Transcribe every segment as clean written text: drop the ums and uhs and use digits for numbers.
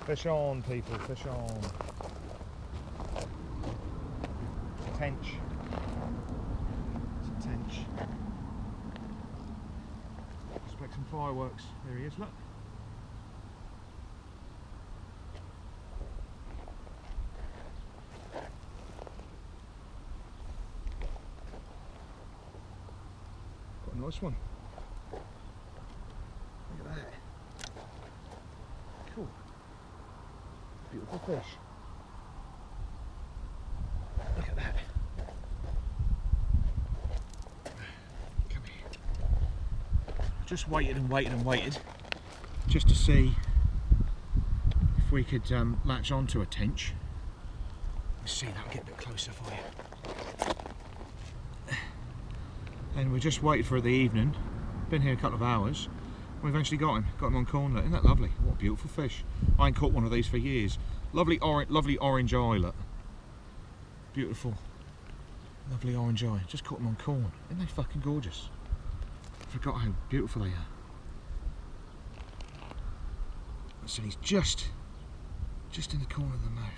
Fish on, people, fish on. Tench. It's a tench. Expect some fireworks. There he is, look. Got a nice one. Look at that. Cool. Beautiful fish. Look at that. Come here. Just waited and waited and waited just to see if we could latch onto a tench. Let's see, that'll get a bit closer for you. And we just waited for the evening. Been here a couple of hours. We eventually got him on cornlet. Isn't that lovely? What a beautiful fish. I ain't caught one of these for years. Lovely orange eye, look. Beautiful, lovely orange eye. Just caught them on corn. Isn't they fucking gorgeous? I forgot how beautiful they are. So he's just in the corner of the mouth.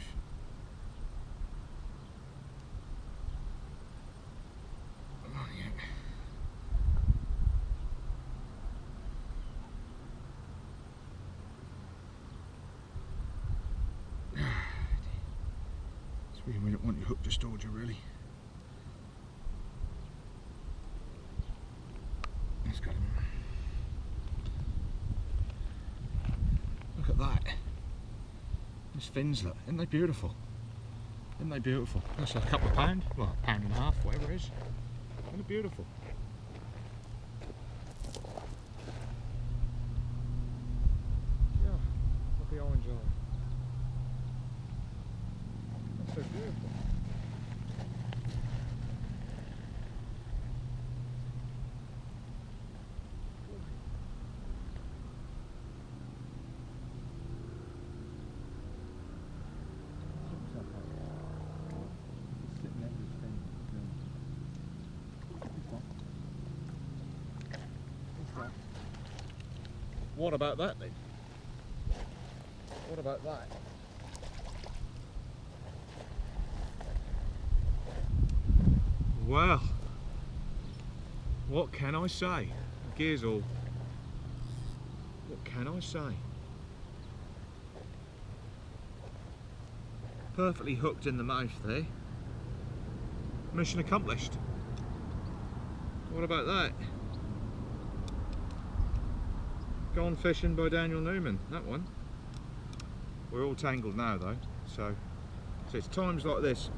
We don't want your hook distorted, really. Let's got him. Look at that. His fins, look. Isn't they beautiful? Isn't they beautiful? That's a couple of pound. Well, a pound and a half, whatever it is. Isn't it beautiful? Yeah, lovely orange eye. So beautiful. What about that then? What about that? Well, what can I say? The gear's all. What can I say? Perfectly hooked in the mouth there. Mission accomplished. What about that? Gone Fishing by Daniel Newman, that one. We're all tangled now though, so it's times like this.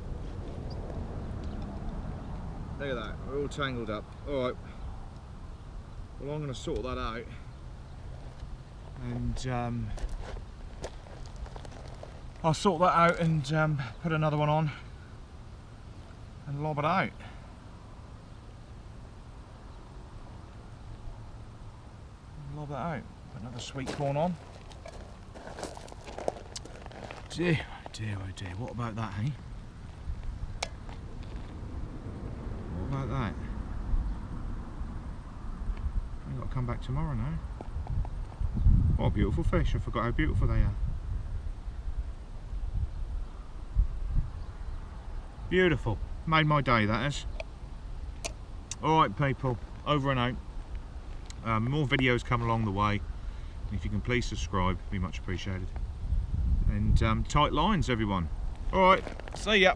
Look at that, we're all tangled up. Alright, well I'm going to sort that out and I'll sort that out and put another one on and lob it out. Lob it out, put another sweet corn on. Dear, oh dear, oh dear, what about that, hey? What about that? I've got to come back tomorrow now. What a beautiful fish, I forgot how beautiful they are. Beautiful, made my day that is. Alright people, over and out. More videos come along the way. If you can please subscribe, it'd be much appreciated. And tight lines everyone. Alright, see ya.